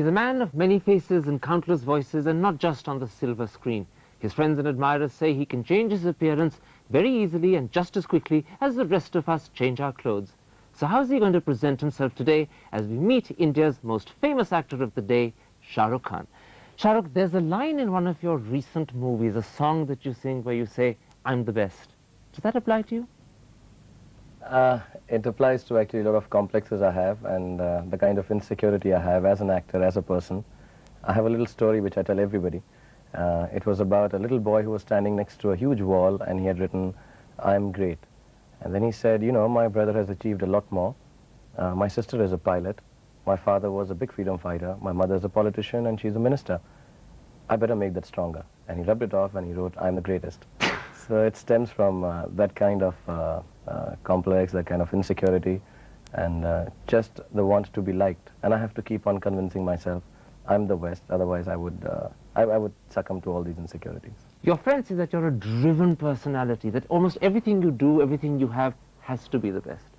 He's a man of many faces and countless voices, and not just on the silver screen. His friends and admirers say he can change his appearance very easily and just as quickly as the rest of us change our clothes. So how's he going to present himself today as we meet India's most famous actor of the day, Shah Rukh Khan? Shah Rukh, there's a line in one of your recent movies, a song that you sing where you say, "I'm the best." Does that apply to you? It applies to actually a lot of complexes I have and the kind of insecurity I have as an actor, as a person. I have a little story which I tell everybody. It was about a little boy who was standing next to a huge wall and he had written, "I'm great." And then he said, you know, my brother has achieved a lot more. My sister is a pilot. My father was a big freedom fighter. My mother is a politician and she's a minister. I better make that stronger. And he rubbed it off and he wrote, "I'm the greatest." So it stems from that kind of complex, that kind of insecurity, and just the want to be liked. And I have to keep on convincing myself I'm the best, otherwise I would succumb to all these insecurities. Your friend says that you're a driven personality, that almost everything you do, everything you have, has to be the best.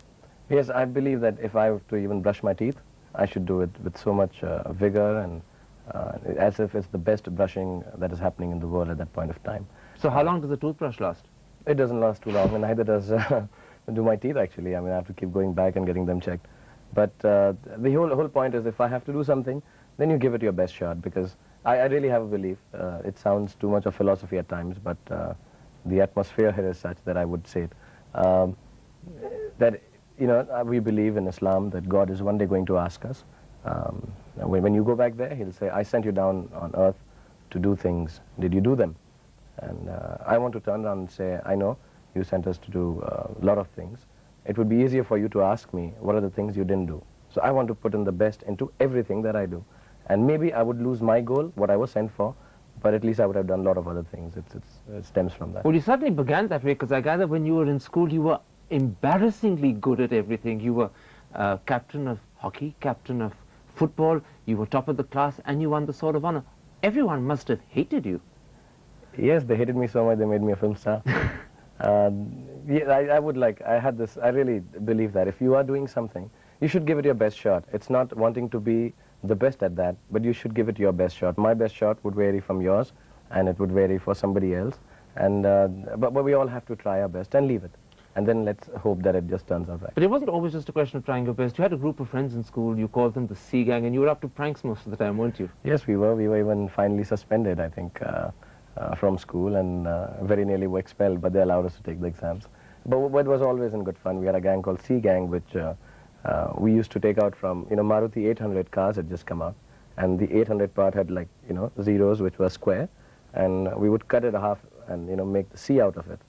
Yes, I believe that if I were to even brush my teeth, I should do it with so much vigor and as if it's the best brushing that is happening in the world at that point of time. So how long does a toothbrush last? It doesn't last too long, and neither does do my teeth, actually. I mean, I have to keep going back and getting them checked. But the whole point is, if I have to do something, then you give it your best shot, because I really have a belief. It sounds too much of philosophy at times, but the atmosphere here is such that I would say it. That, you know, we believe in Islam that God is one day going to ask us. When you go back there, he'll say, "I sent you down on earth to do things. Did you do them?" And I want to turn around and say, "I know you sent us to do a lot of things. It would be easier for you to ask me, what are the things you didn't do?" So I want to put in the best into everything that I do. And maybe I would lose my goal, what I was sent for, but at least I would have done a lot of other things. It stems from that. Well, you certainly began that way, because I gather when you were in school, you were embarrassingly good at everything. You were captain of hockey, captain of football, you were top of the class, and you won the Sword of Honor. Everyone must have hated you. Yes, they hated me so much they made me a film star. Yeah, I really believe that if you are doing something, you should give it your best shot. It's not wanting to be the best at that, but you should give it your best shot. My best shot would vary from yours, and it would vary for somebody else. And but we all have to try our best and leave it. And then let's hope that it just turns out right. But it wasn't always just a question of trying your best. You had a group of friends in school, you called them the C Gang, and you were up to pranks most of the time, weren't you? Yes, we were. We were even finally suspended, I think, from school, and very nearly were expelled, but they allowed us to take the exams. But it was always in good fun. We had a gang called C Gang, which we used to take out from, you know, Maruti 800 cars had just come out, and the 800 part had, like, you know, zeros, which were square, and we would cut it half and, you know, make the C out of it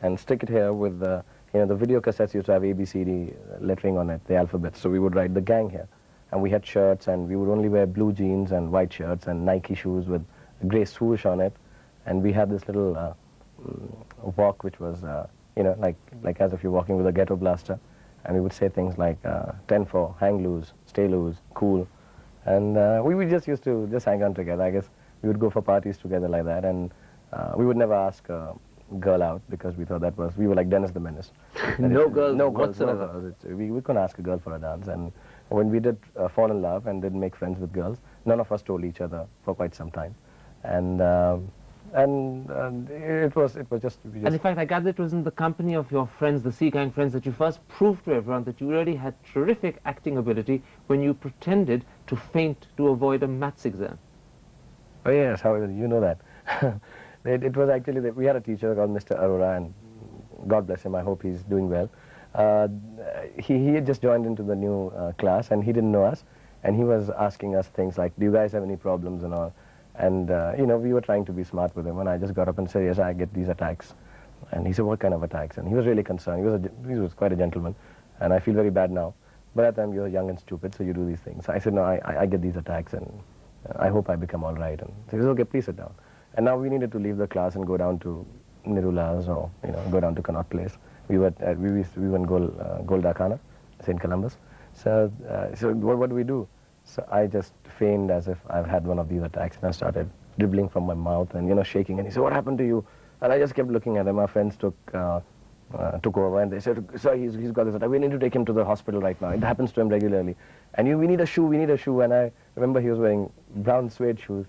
and stick it here with the, you know, the video cassettes used to have ABCD lettering on it, the alphabet. So we would write the gang here, and we had shirts, and we would only wear blue jeans and white shirts and Nike shoes with a gray swoosh on it, and we had this little walk which was, you know, like as if you're walking with a ghetto blaster, and we would say things like 10-4, hang loose, stay loose, cool, and we just used to just hang on together. I guess we would go for parties together like that, and we would never ask a girl out, because we thought we were like Dennis the Menace. No girls whatsoever. whatsoever. We couldn't ask a girl for a dance, and when we did fall in love and did make friends with girls, none of us told each other for quite some time, and it was just. And in fact, I gather it was in the company of your friends, the C Gang friends, that you first proved to everyone that you really had terrific acting ability when you pretended to faint to avoid a maths exam. Oh yes, how you know that? It was actually that we had a teacher called Mr. Arora, and God bless him, I hope he's doing well. He had just joined into the new class, and he didn't know us, and he was asking us things like, "Do you guys have any problems?" and all. And, you know, we were trying to be smart with him, and I just got up and said, "Yes, I get these attacks." And he said, "What kind of attacks?" And he was really concerned. He was quite a gentleman, and I feel very bad now. But at that time, you're young and stupid, so you do these things. I said, "No, I get these attacks, and I hope I become all right." And he said, "Okay, please sit down." And now we needed to leave the class and go down to Nirula's, or, you know, go down to Connaught Place. We were in Goldakana, St. Columbus. So what do we do? So I just feigned as if I've had one of these attacks, and I started dribbling from my mouth and, you know, shaking. And he said, "What happened to you?" And I just kept looking at him. My friends took took over, and they said, sir, he's got this attack. We need to take him to the hospital right now. It happens to him regularly. And we need a shoe, we need a shoe. And I remember he was wearing brown suede shoes.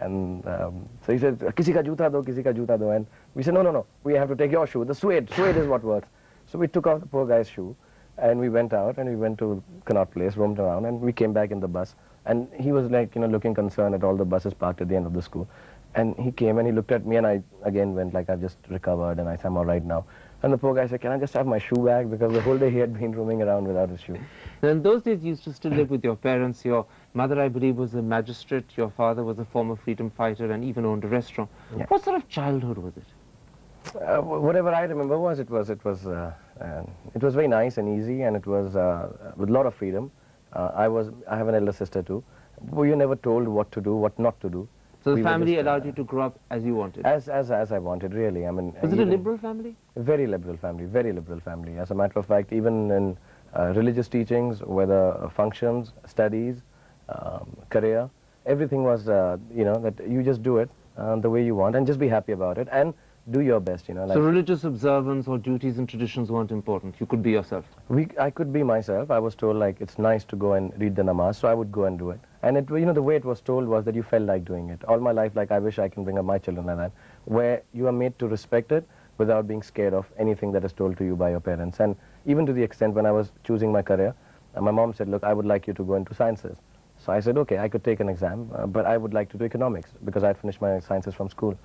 And so he said, kisi ka juta do, kisi ka juta do. And we said, no, we have to take your shoe. The suede is what works. So we took off the poor guy's shoe, and we went out, and we went to Connaught Place, roamed around, and we came back in the bus. And he was like, looking concerned at all the buses parked at the end of the school. And he came and he looked at me, and I again went like, I've just recovered, and I said, I'm all right now. And the poor guy said, can I just have my shoe back? Because the whole day he had been roaming around without his shoe. Now, in those days, you used to still live with your parents. Your mother, I believe, was a magistrate. Your father was a former freedom fighter and even owned a restaurant. Yeah. What sort of childhood was it? Whatever I remember was it was very nice and easy, and it was with a lot of freedom. I have an elder sister too. We were never told what to do, what not to do. So the family allowed you to grow up as you wanted? As I wanted, really. I mean, was it a liberal family? Very liberal family, very liberal family. As a matter of fact, even in religious teachings, whether functions, studies, career, everything was, that you just do it the way you want and just be happy about it and do your best, Like so religious observance or duties and traditions weren't important? You could be yourself? I could be myself. I was told, like, it's nice to go and read the namaz, so I would go and do it. And it, the way it was told was that you felt like doing it. All my life, like, I wish I can bring up my children like that, where you are made to respect it without being scared of anything that is told to you by your parents. And even to the extent when I was choosing my career, my mom said, look, I would like you to go into sciences. So I said, okay, I could take an exam, but I would like to do economics because I had finished my sciences from school.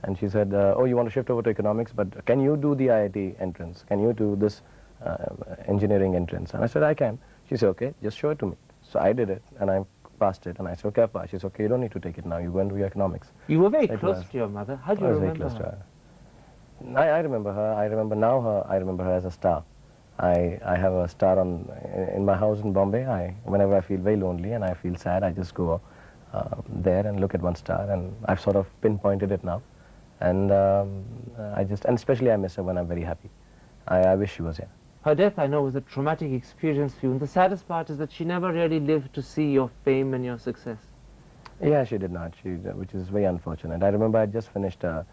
And she said, oh, you want to shift over to economics, but can you do the IIT entrance? Can you do this engineering entrance? And I said, I can. She said, okay, just show it to me. So I did it, and I passed it, and I said, okay, I passed. She said, okay, you don't need to take it now. You go and do your economics. You were very close to your mother. How do you remember her? I remember her. I remember her as a star. I have a star in my house in Bombay. Whenever I feel very lonely and I feel sad, I just go there and look at one star, and I've sort of pinpointed it now. And and especially I miss her when I'm very happy. I wish she was here. Her death, I know, was a traumatic experience for you, and the saddest part is that she never really lived to see your fame and your success. Yeah, she did not, which is very unfortunate. I remember I just finished, I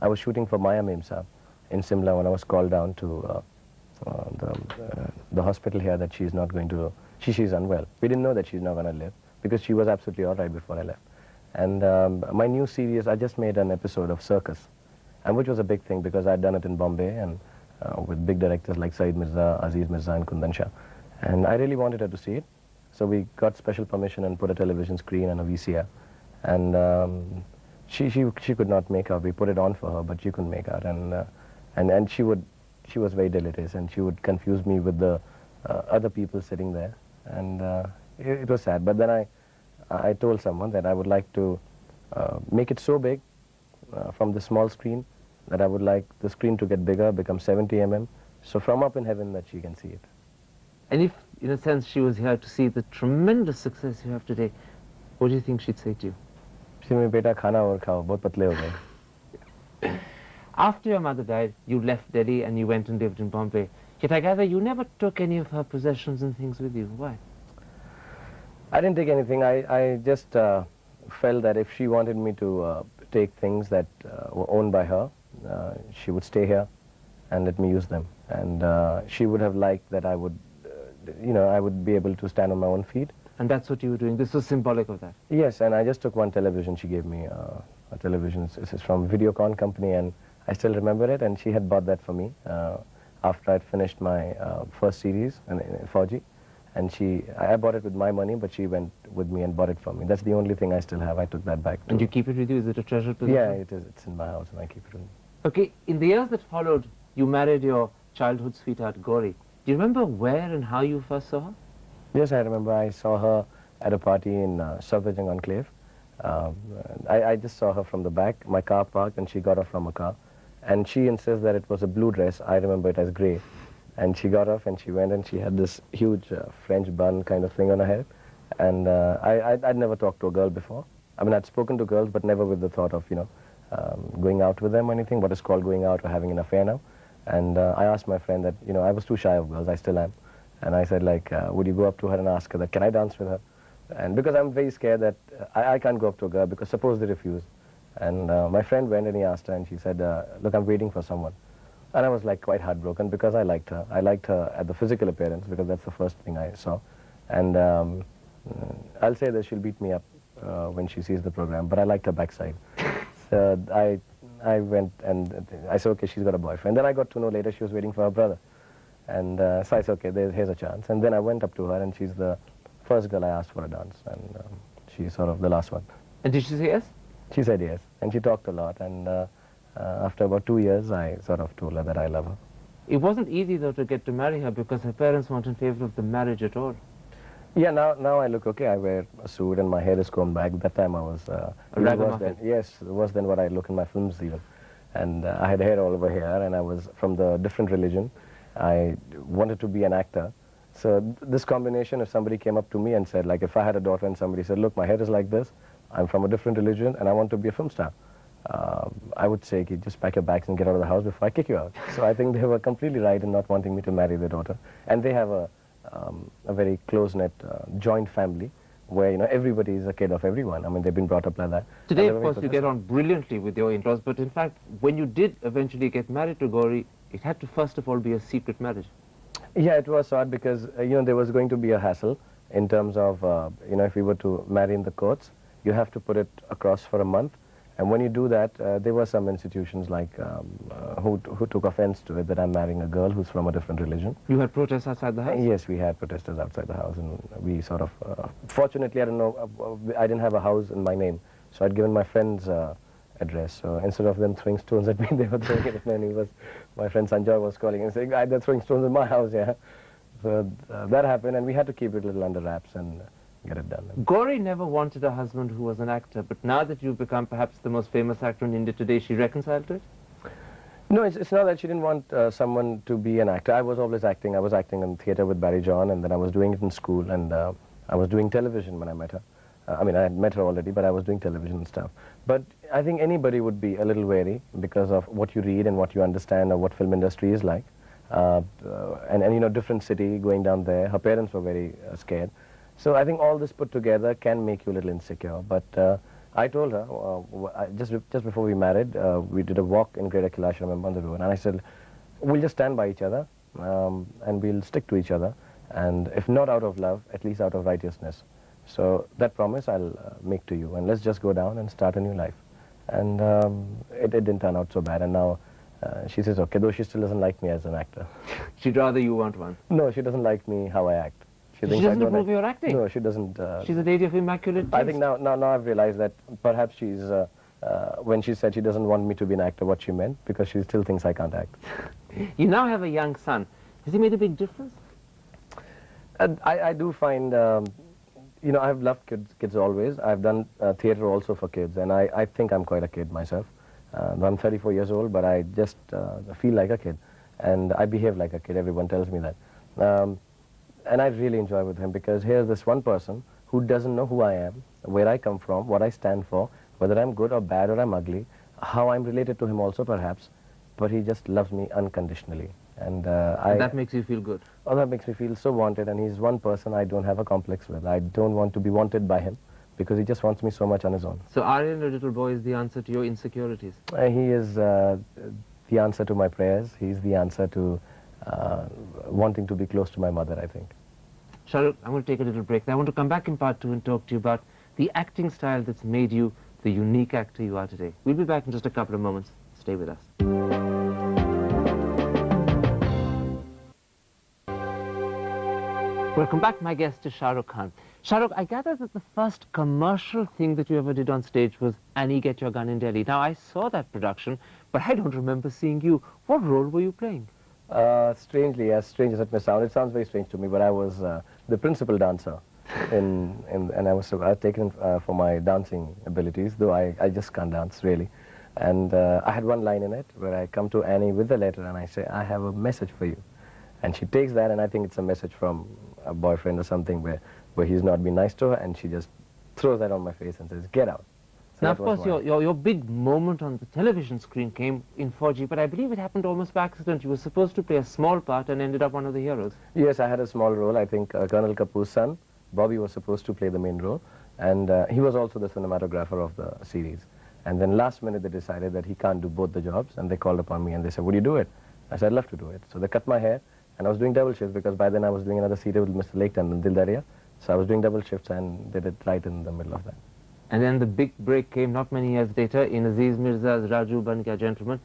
was shooting for Maya Memsa in Simla when I was called down to the hospital here that she's not going to, she's unwell. We didn't know that she's not going to live because she was absolutely all right before I left. And my new series, I just made an episode of Circus, and which was a big thing because I'd done it in Bombay and with big directors like Saeed Mirza, Aziz Mirza and Kundan Shah. And I really wanted her to see it. So we got special permission and put a television screen and a VCR. And she could not make out. We put it on for her, but she couldn't make out. And she was very delirious, and she would confuse me with the other people sitting there. And it was sad. But then I told someone that I would like to make it so big from the small screen that I would like the screen to get bigger, become 70 mm, so from up in heaven that she can see it. And if, in a sense, she was here to see the tremendous success you have today, what do you think she'd say to you? She said, "Beta, khana aur khao, bahut patle ho gaye." After your mother died, you left Delhi and you went and lived in Bombay. Yet I gather you never took any of her possessions and things with you. Why? I didn't take anything. I just felt that if she wanted me to take things that were owned by her, she would stay here and let me use them. And she would have liked that I would, I would be able to stand on my own feet. And that's what you were doing. This was symbolic of that. Yes, and I just took one television. She gave me a television. This is from Videocon company, and I still remember it. And she had bought that for me after I'd finished my first series in Fauji. And I bought it with my money, but she went with me and bought it for me. That's the only thing I still have. I took that back. And you keep it with you? Is it a treasured possession? Yeah, it is. It's in my house, and I keep it with me. Okay, in the years that followed, you married your childhood sweetheart, Gauri. Do you remember where and how you first saw her? Yes, I remember. I saw her at a party in Savajang Enclave. I just saw her from the back, my car parked, and she got off from a car. And she insists that it was a blue dress. I remember it as grey. And she got off and she went, and she had this huge French bun kind of thing on her head. And I'd never talked to a girl before. I mean, I'd spoken to girls, but never with the thought of, going out with them or anything, what is called going out or having an affair now. And I asked my friend that, I was too shy of girls, I still am. And I said, like, would you go up to her and ask her that, can I dance with her? And because I'm very scared that I can't go up to a girl, because suppose they refuse. And my friend went and he asked her, and she said, look, I'm waiting for someone. And I was like quite heartbroken because I liked her. I liked her at the physical appearance because that's the first thing I saw. And I'll say that she'll beat me up when she sees the program, but I liked her backside. So I went and I said, okay, she's got a boyfriend. Then I got to know later she was waiting for her brother. And so I said, okay, here's a chance. And then I went up to her, and she's the first girl I asked for a dance. And she's sort of the last one. And did she say yes? She said yes. And she talked a lot. And after about 2 years, I sort of told her that I love her. It wasn't easy, though, to get to marry her because her parents weren't in favor of the marriage at all. Yeah, now I look okay. I wear a suit and my hair is combed back. That time I was worse than what I look in my films even. And I had hair all over here, and I was from the different religion. I wanted to be an actor. So this combination, if somebody came up to me and said, like if I had a daughter and somebody said, look, my hair is like this, I'm from a different religion and I want to be a film star, I would say, just pack your bags and get out of the house before I kick you out. So I think they were completely right in not wanting me to marry their daughter. And they have a very close-knit joint family where, you know, everybody is a kid of everyone. I mean, they've been brought up like that. Today, of course, you get on brilliantly with your in-laws, but in fact, when you did eventually get married to Gauri, it had to first of all be a secret marriage. Yeah, it was odd because, you know, there was going to be a hassle in terms of, you know, if we were to marry in the courts, you have to put it across for a month. And when you do that, there were some institutions like who took offense to it that I'm marrying a girl who's from a different religion. You had protests outside the house? Yes, we had protesters outside the house, and we sort of, fortunately, I don't know, I didn't have a house in my name, so I'd given my friend's address. So instead of them throwing stones at me, they were throwing it at me, and my friend Sanjay was calling and saying, they're throwing stones at my house, yeah. So that happened, and we had to keep it a little under wraps and get it done. Gauri never wanted a husband who was an actor, but now that you've become perhaps the most famous actor in India today, she reconciled to it? No, it's not that she didn't want someone to be an actor. I was always acting. I was acting in theatre with Barry John, and then I was doing it in school, and I was doing television when I met her. I mean, I had met her already, but I was doing television and stuff. But I think anybody would be a little wary because of what you read and what you understand of what film industry is like. And you know, different city, going down there. Her parents were very scared. So I think all this put together can make you a little insecure. But I told her, just before we married, we did a walk in Greater Kailash, I remember, on the road. And I said, we'll just stand by each other and we'll stick to each other. And if not out of love, at least out of righteousness. So that promise I'll make to you. And let's just go down and start a new life. And it didn't turn out so bad. And now she says, okay, though she still doesn't like me as an actor. She'd rather you weren't one? No, she doesn't like me how I act. She doesn't approve of your acting? No, she doesn't. She's a lady of immaculate taste. I think now I've realized that perhaps she's, when she said she doesn't want me to be an actor, what she meant, because she still thinks I can't act. You now have a young son. Has he made a big difference? I do find, you know, I've loved kids always. I've done theatre also for kids, and I think I'm quite a kid myself. I'm 34 years old, but I just feel like a kid, and I behave like a kid. Everyone tells me that. And I really enjoy with him because here's this one person who doesn't know who I am, where I come from, what I stand for, whether I'm good or bad or I'm ugly, how I'm related to him also perhaps, but he just loves me unconditionally. And that makes you feel good? Oh, that makes me feel so wanted, and he's one person I don't have a complex with. I don't want to be wanted by him because he just wants me so much on his own. So Aryan, the little boy, is the answer to your insecurities? He is the answer to my prayers. He's the answer to wanting to be close to my mother, I think. Shah Rukh, I'm going to take a little break. I want to come back in part 2 and talk to you about the acting style that's made you the unique actor you are today. We'll be back in just a couple of moments. Stay with us. Welcome back. My guest is Shah Rukh Khan. Shah Rukh, I gather that the first commercial thing that you ever did on stage was Annie, Get Your Gun in Delhi. Now, I saw that production, but I don't remember seeing you. What role were you playing? Strangely, as strange as it may sound, it sounds very strange to me, but I was the principal dancer, and I was taken for my dancing abilities, though I just can't dance, really. And I had one line in it where I come to Annie with the letter and I say, I have a message for you. And she takes that, and I think it's a message from a boyfriend or something where he's not been nice to her, and she just throws that on my face and says, get out. So now, of course, your big moment on the television screen came in 4G, but I believe it happened almost by accident. You were supposed to play a small part and ended up one of the heroes. Yes, I had a small role. I think Colonel Kapoor's son, Bobby, was supposed to play the main role, and he was also the cinematographer of the series. And then last minute they decided that he can't do both the jobs, and they called upon me and they said, would you do it? I said, I'd love to do it. So they cut my hair, and I was doing double shifts because by then I was doing another serial with Mr. Laketon and Dil Darya. So I was doing double shifts, and they did right in the middle of that. And then the big break came not many years later in Aziz Mirza's Raju Ban Gaya Gentleman.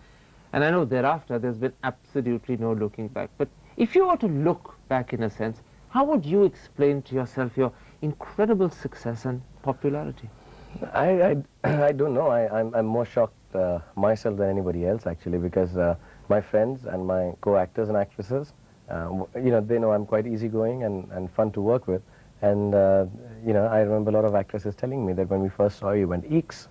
And I know thereafter there's been absolutely no looking back. But if you were to look back in a sense, how would you explain to yourself your incredible success and popularity? I don't know. I'm more shocked myself than anybody else, actually, because my friends and my co-actors and actresses, you know, they know I'm quite easygoing and fun to work with. And, you know, I remember a lot of actresses telling me that when we first saw you, went, eeks,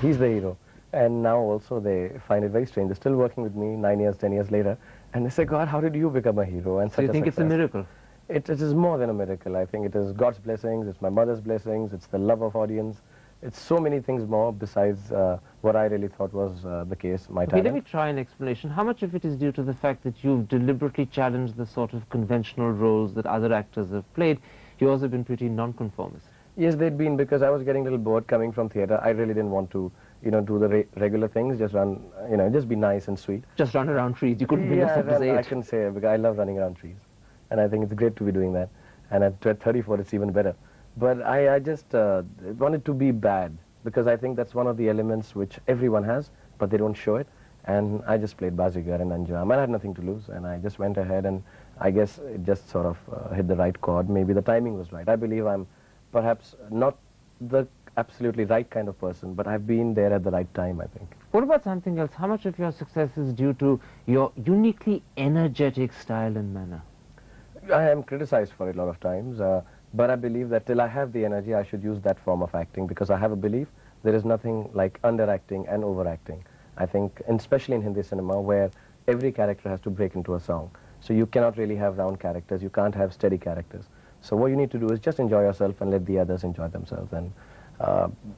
he's the hero. And now also they find it very strange. They're still working with me 9 years, 10 years later. And they say, God, how did you become a hero? And So you think it's a miracle? It is more than a miracle. I think it is God's blessings, it's my mother's blessings, it's the love of audience. It's so many things more besides what I really thought was the case, my Okay, talent. let me try an explanation. How much of it is due to the fact that you've deliberately challenged the sort of conventional roles that other actors have played? You've also been pretty non-conformist. Yes, they'd been, because I was getting a little bored coming from theatre. I really didn't want to, you know, do the regular things, just run, you know, just be nice and sweet. Just run around trees. You couldn't bring yourself to say I it. can say it, because I love running around trees. And I think it's great to be doing that. And at 34, it's even better. But I just wanted to be bad, because I think that's one of the elements which everyone has, but they don't show it. And I just played Bazigar and Anjam. I had nothing to lose, and I just went ahead, and I guess it just sort of hit the right chord. Maybe the timing was right. I believe I'm perhaps not the absolutely right kind of person, but I've been there at the right time, I think. What about something else? How much of your success is due to your uniquely energetic style and manner? I am criticized for it a lot of times, but I believe that till I have the energy, I should use that form of acting, because I have a belief there is nothing like underacting and overacting. I think, and especially in Hindi cinema, where every character has to break into a song. So you cannot really have round characters, you can't have steady characters. So what you need to do is just enjoy yourself and let the others enjoy themselves. And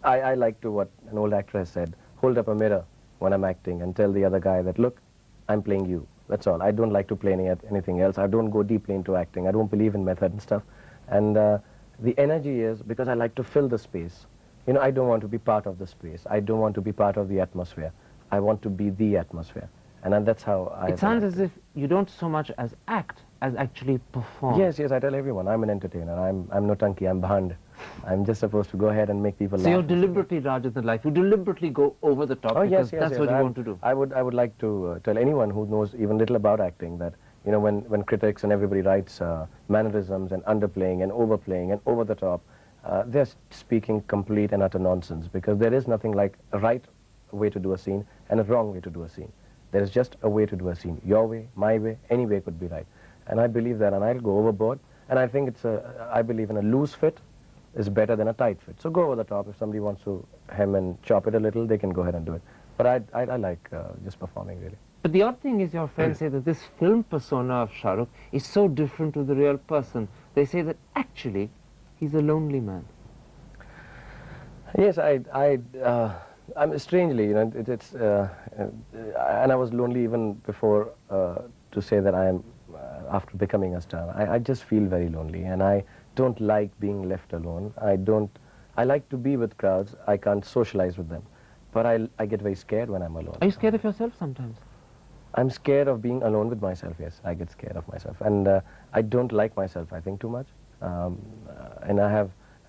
I like to, what an old actor has said, hold up a mirror when I'm acting and tell the other guy that, look, I'm playing you. That's all. I don't like to play anything else. I don't go deeply into acting. I don't believe in method and stuff. And the energy is because I like to fill the space. You know, I don't want to be part of the space. I don't want to be part of the atmosphere. I want to be the atmosphere. And that's how I... It sounds as if you don't so much as act as actually perform. Yes, yes, I tell everyone, I'm an entertainer. I'm no Tanki, I'm Bhand. I'm just supposed to go ahead and make people laugh. So you're deliberately larger than life. You deliberately go over the top because that's what you want to do. I would like to tell anyone who knows even little about acting that, you know, when critics and everybody writes mannerisms and underplaying and overplaying and over the top, they're speaking complete and utter nonsense, because there is nothing like a right way to do a scene and a wrong way to do a scene. There is just a way to do a scene. Your way, my way, any way could be right. And I believe that, and I'll go overboard. And I think I believe in a loose fit is better than a tight fit. So go over the top. If somebody wants to hem and chop it a little, they can go ahead and do it. But I like just performing, really. But the odd thing is, your friends say that this film persona of Shah Rukh is so different to the real person. They say that actually he's a lonely man. Yes, I'm strangely, you know, and I was lonely even before to say that I am, after becoming a star. I just feel very lonely, and I don't like being left alone. I like to be with crowds. I can't socialize with them, but I get very scared when I'm alone. Are you scared of yourself sometimes? I'm scared of being alone with myself, yes. I get scared of myself, and I don't like myself, I think, too much. And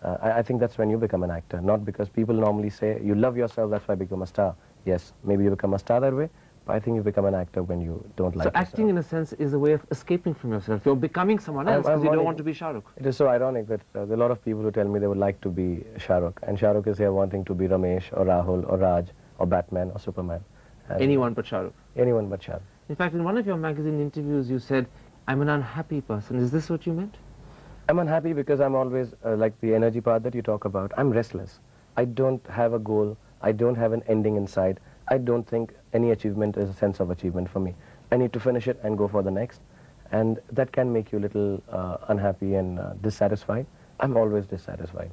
I think that's when you become an actor, not because people normally say, you love yourself, that's why you become a star. Yes, maybe you become a star that way, but I think you become an actor when you don't like yourself. So acting, in a sense, is a way of escaping from yourself. You're becoming someone else because you don't want to be Shah Rukh. It is so ironic that there are a lot of people who tell me they would like to be Shah Rukh, and Shah Rukh is here wanting to be Ramesh or Rahul or Raj or Batman or Superman. And anyone but Shah Rukh. Anyone but Shah Rukh. In fact, in one of your magazine interviews, you said, I'm an unhappy person. Is this what you meant? I'm unhappy because I'm always, like the energy part that you talk about, I'm restless. I don't have a goal. I don't have an ending in sight. I don't think any achievement is a sense of achievement for me. I need to finish it and go for the next. And that can make you a little unhappy and dissatisfied. I'm always dissatisfied.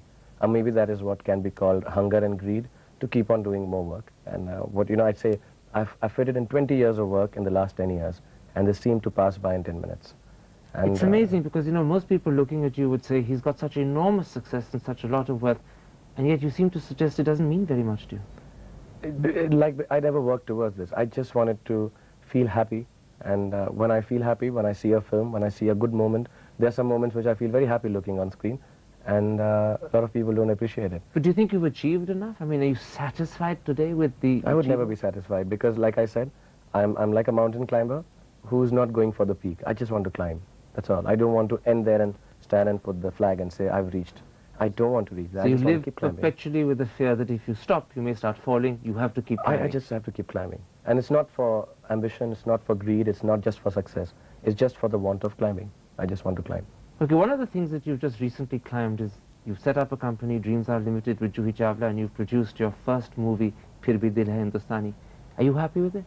Maybe that is what can be called hunger and greed, to keep on doing more work. And I'd say I've fitted in 20 years of work in the last 10 years, and they seem to pass by in 10 minutes. And it's amazing because, you know, most people looking at you would say he's got such enormous success and such a lot of wealth, and yet you seem to suggest it doesn't mean very much to you. Like, I never worked towards this. I just wanted to feel happy And when I feel happy, when I see a film, when I see a good moment, there are some moments which I feel very happy looking on screen, and a lot of people don't appreciate it. But do you think you've achieved enough? I mean, are you satisfied today with the I would never be satisfied because, like I said, I'm like a mountain climber who's not going for the peak. I just want to climb. That's all. I don't want to end there and stand and put the flag and say, I've reached. I don't want to reach that. So you I just want live to keep climbing. perpetually with the fear that if you stop, you may start falling. You have to keep climbing. I just have to keep climbing. And it's not for ambition, it's not for greed, it's not just for success. It's just for the want of climbing. I just want to climb. Okay, one of the things that you've just recently climbed is you've set up a company, Dreams Are Limited, with Juhi Chawla, and you've produced your first movie, Phir Bhi Dil Hai Hindustani. Are you happy with it?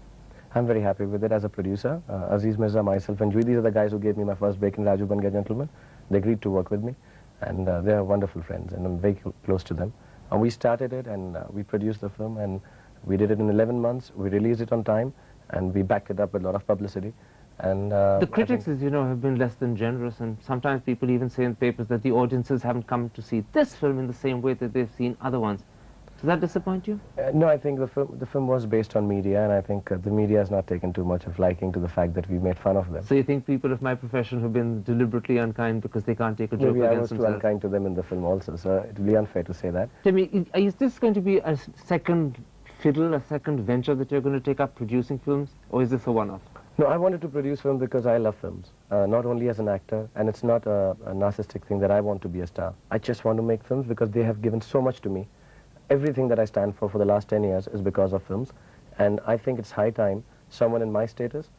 I'm very happy with it as a producer. Aziz Mirza, myself, and Juhi, these are the guys who gave me my first break in Raju Ban Gaya Gentleman. They agreed to work with me, and they are wonderful friends, and I'm very close to them. And we started it, and we produced the film, and we did it in 11 months. We released it on time, and we backed it up with a lot of publicity. And the critics, as you know, have been less than generous, and sometimes people even say in papers that the audiences haven't come to see this film in the same way that they've seen other ones. Does that disappoint you? No, I think the film was based on media, and I think the media has not taken too much of liking to the fact that we made fun of them. So you think people of my profession have been deliberately unkind because they can't take a joke Maybe against I was themselves? too unkind to them in the film also, so it would be unfair to say that. Tell me, is this going to be a second fiddle, a second venture that you're going to take up producing films, or is this a one-off? No, I wanted to produce films because I love films, not only as an actor, and it's not a narcissistic thing that I want to be a star. I just want to make films because they have given so much to me. Everything that I stand for the last 10 years is because of films, and I think it's high time someone in my status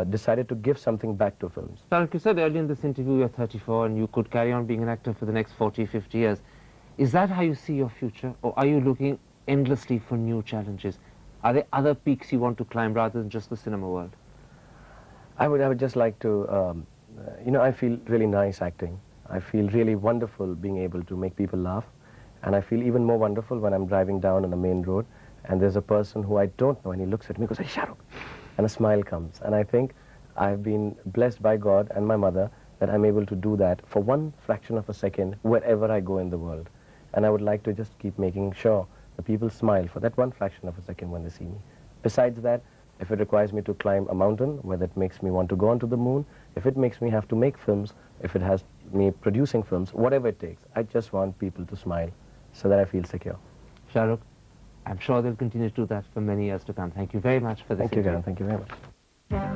decided to give something back to films. Shah Rukh, you said earlier in this interview you're 34 and you could carry on being an actor for the next 40, 50 years. Is that how you see your future, or are you looking endlessly for new challenges? Are there other peaks you want to climb rather than just the cinema world? I would just like to, you know, I feel really nice acting. I feel really wonderful being able to make people laugh. And I feel even more wonderful when I'm driving down on the main road and there's a person who I don't know and he looks at me and goes, "Hey, Shah Rukh," and a smile comes. And I think I've been blessed by God and my mother that I'm able to do that for one fraction of a second wherever I go in the world. And I would like to just keep making sure that people smile for that one fraction of a second when they see me. Besides that, if it requires me to climb a mountain, whether it makes me want to go onto the moon, if it makes me have to make films, if it has me producing films, whatever it takes, I just want people to smile so that I feel secure. Shah Rukh, I'm sure they'll continue to do that for many years to come. Thank you very much for this interview. Thank you, Karan. Thank you very much.